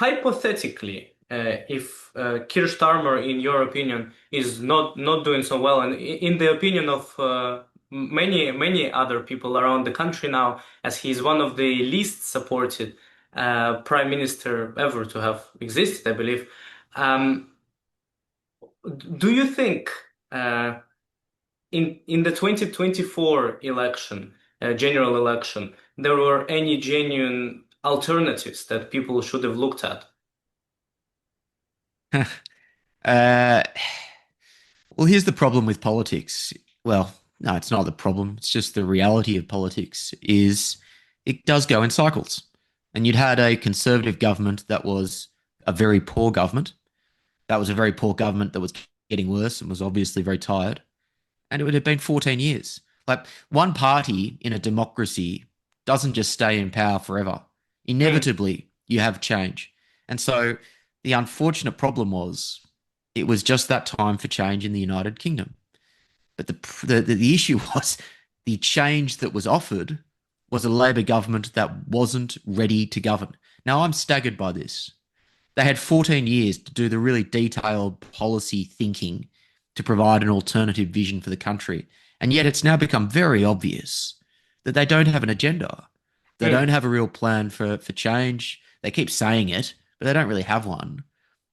hypothetically, if Keir Starmer, in your opinion, is not doing so well, and in the opinion of many other people around the country now, as he's one of the least supported prime minister ever to have existed, I believe. Um, do you think uh, in the 2024 election, general election, there were any genuine alternatives that people should have looked at? Uh, well, here's the problem with politics. Well, no, it's not the problem. It's just the reality of politics is it does go in cycles. And you'd had a conservative government that was a very poor government. That was a very poor government that was getting worse and was obviously very tired. And it would have been 14 years. Like one party in a democracy doesn't just stay in power forever. Hmm. Inevitably, you have change. And so the unfortunate problem was it was just that time for change in the United Kingdom. But the issue was the change that was offered was a Labor government that wasn't ready to govern. Now, I'm staggered by this. They had 14 years to do the really detailed policy thinking to provide an alternative vision for the country. And yet it's now become very obvious that they don't have an agenda. They Hmm. don't have a real plan for change. They keep saying it, but they don't really have one.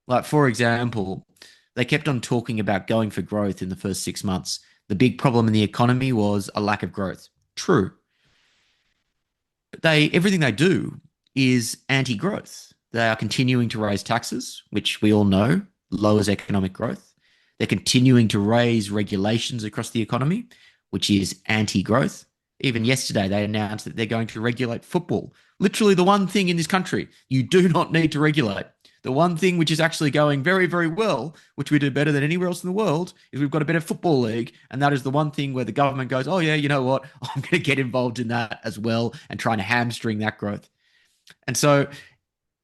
Like, for example, they kept on talking about going for growth in the first 6 months. The big problem in the economy was a lack of growth. True. But everything they do is anti-growth. They are continuing to raise taxes, which we all know lowers economic growth. They're continuing to raise regulations across the economy, which is anti-growth. Even yesterday, they announced that they're going to regulate football. Literally, the one thing in this country you do not need to regulate. The one thing which is actually going very, very well, which we do better than anywhere else in the world, is we've got a better football league. And that is the one thing where the government goes, oh, yeah, you know what? I'm going to get involved in that as well and trying to hamstring that growth. And so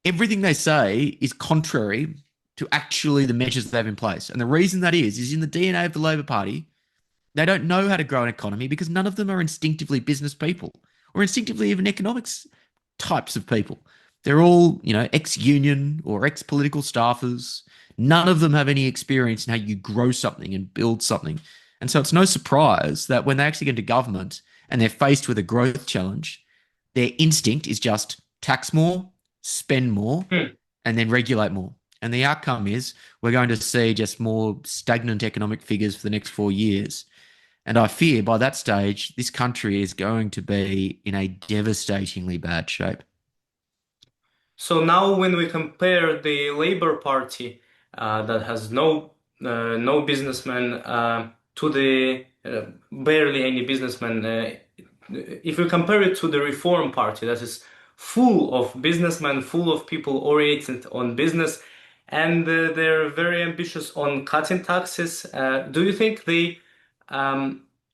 everything they say is contrary to actually the measures they have in place. And the reason that is in the DNA of the Labor Party. They don't know how to grow an economy because none of them are instinctively business people or instinctively even economics types of people. They're all, ex-union or ex-political staffers. None of them have any experience in how you grow something and build something. And so it's no surprise that when they actually get into government and they're faced with a growth challenge, their instinct is just tax more, spend more, Hmm. and then regulate more. And the outcome is we're going to see just more stagnant economic figures for the next 4 years. And I fear by that stage, this country is going to be in a devastatingly bad shape. So now, when we compare the Labour Party, that has no businessmen, to the barely any businessmen, if we compare it to the Reform Party, that is full of businessmen, full of people oriented on business, and they're very ambitious on cutting taxes, do you think they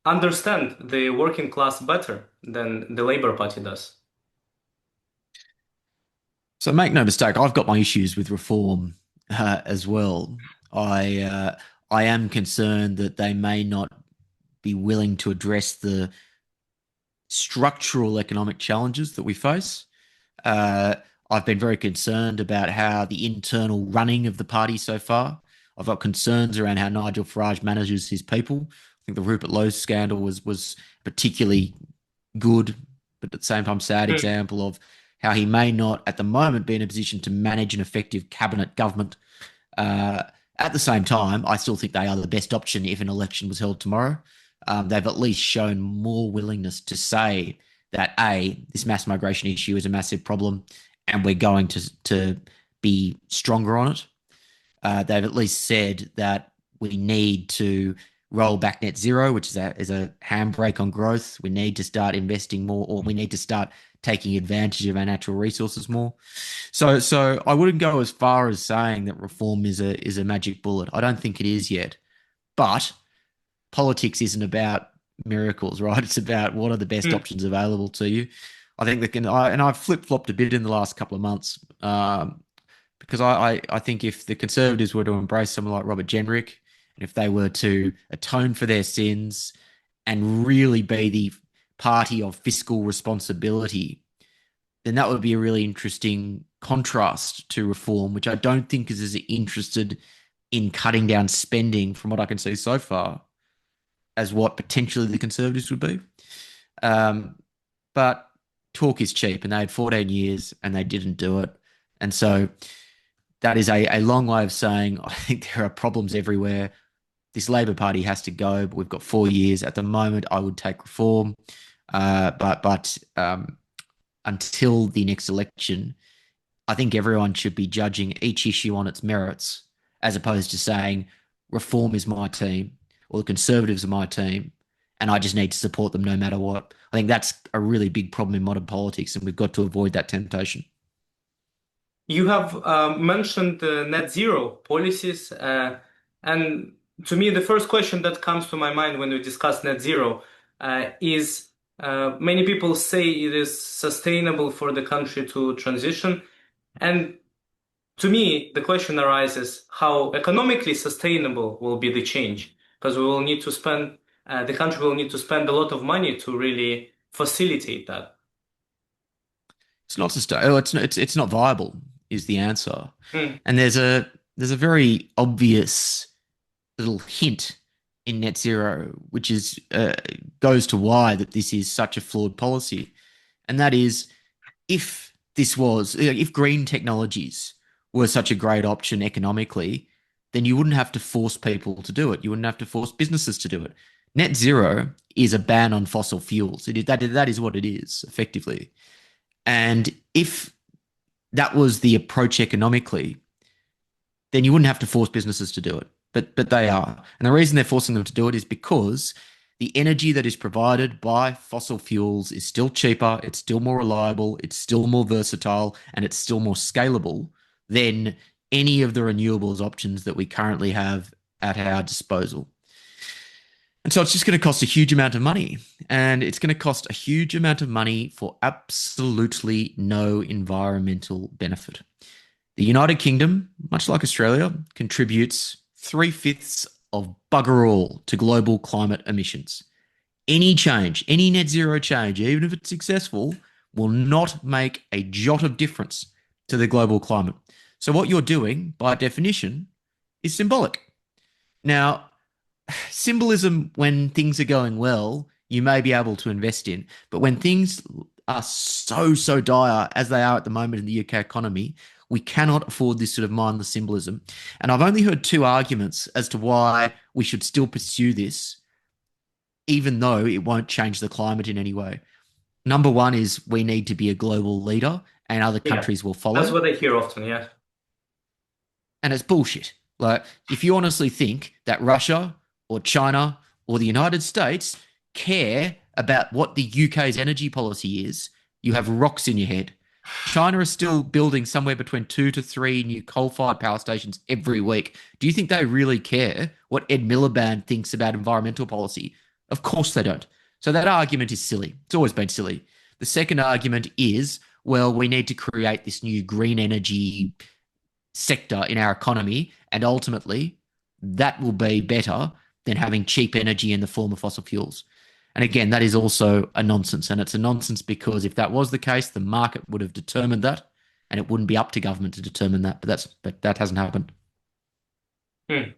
understand the working class better than the Labour Party does? So make no mistake, I've got my issues with reform as well. I uh, I am concerned that they may not be willing to address the structural economic challenges that we face. Uh, I've been very concerned about how the internal running of the party so far. I've got concerns around how Nigel Farage manages his people. I think the Rupert Lowe scandal was particularly good, but at the same time, sad Hmm. example of how he may not, at the moment, be in a position to manage an effective cabinet government. Uh, at the same time, I still think they are the best option if an election was held tomorrow. They've at least shown more willingness to say that this mass migration issue is a massive problem, and we're going to be stronger on it. They've at least said that we need to roll back net zero, which is a handbrake on growth. We need to start investing more, or we need to start taking advantage of our natural resources more. So I wouldn't go as far as saying that reform is a magic bullet. I don't think it is yet. But politics isn't about miracles, right? It's about what are the best Hmm. options available to you. I think that and I've flip flopped a bit in the last couple of months because I think if the Conservatives were to embrace someone like Robert Jenrick, and if they were to atone for their sins and really be the party of fiscal responsibility, then that would be a really interesting contrast to reform, which I don't think is as interested in cutting down spending, from what I can see so far, as what potentially the Conservatives would be. Um, but talk is cheap, and they had 14 years and they didn't do it. And so that is a long way of saying I think there are problems everywhere. This Labor Party has to go, but we've got 4 years. At the moment, I would take reform. But until the next election, I think everyone should be judging each issue on its merits, as opposed to saying reform is my team or the Conservatives are my team, and I just need to support them no matter what. I think that's a really big problem in modern politics, and we've got to avoid that temptation. You have mentioned net zero policies, and to me, the first question that comes to my mind when we discuss net zero is many people say it is sustainable for the country to transition. And to me, the question arises how economically sustainable will be the change, because we will need to spend, the country will need to spend a lot of money to really facilitate that. It's not sustainable. It's not viable is the answer. Hmm. And there's a very obvious little hint in net zero, which is goes to why that this is such a flawed policy, and that is if green technologies were such a great option economically, then you wouldn't have to force people to do it. You wouldn't have to force businesses to do it. Net zero is a ban on fossil fuels. That is what it is effectively. And if that was the approach economically, then you wouldn't have to force businesses to do it. But they are. And the reason they're forcing them to do it is because the energy that is provided by fossil fuels is still cheaper, it's still more reliable, it's still more versatile, and it's still more scalable than any of the renewables options that we currently have at our disposal. And so it's just going to cost a huge amount of money. And it's going to cost a huge amount of money for absolutely no environmental benefit. The United Kingdom, much like Australia, contributes 3/5 of bugger all to global climate emissions. Any change, any net zero change, even if it's successful, will not make a jot of difference to the global climate. So what you're doing, by definition, is symbolic. Now, symbolism, when things are going well, you may be able to invest in. But when things are so dire as they are at the moment in the UK economy, we cannot afford this sort of mindless symbolism. And I've only heard two arguments as to why we should still pursue this, even though it won't change the climate in any way. Number one is we need to be a global leader and other Yeah, countries will that's follow. what I hear often. Yeah. And it's bullshit. Like, if you honestly think that Russia or China or the United States care about what the UK's energy policy is, you have rocks in your head. China is still building somewhere between 2 to 3 new coal-fired power stations every week. Do you think they really care what Ed Miliband thinks about environmental policy? Of course they don't. So that argument is silly. It's always been silly. The second argument is, well, we need to create this new green energy sector in our economy, and ultimately that will be better than having cheap energy in the form of fossil fuels. And again, that is also a nonsense. And it's a nonsense because if that was the case, the market would have determined that, and it wouldn't be up to government to determine that. But that hasn't happened. Hmm.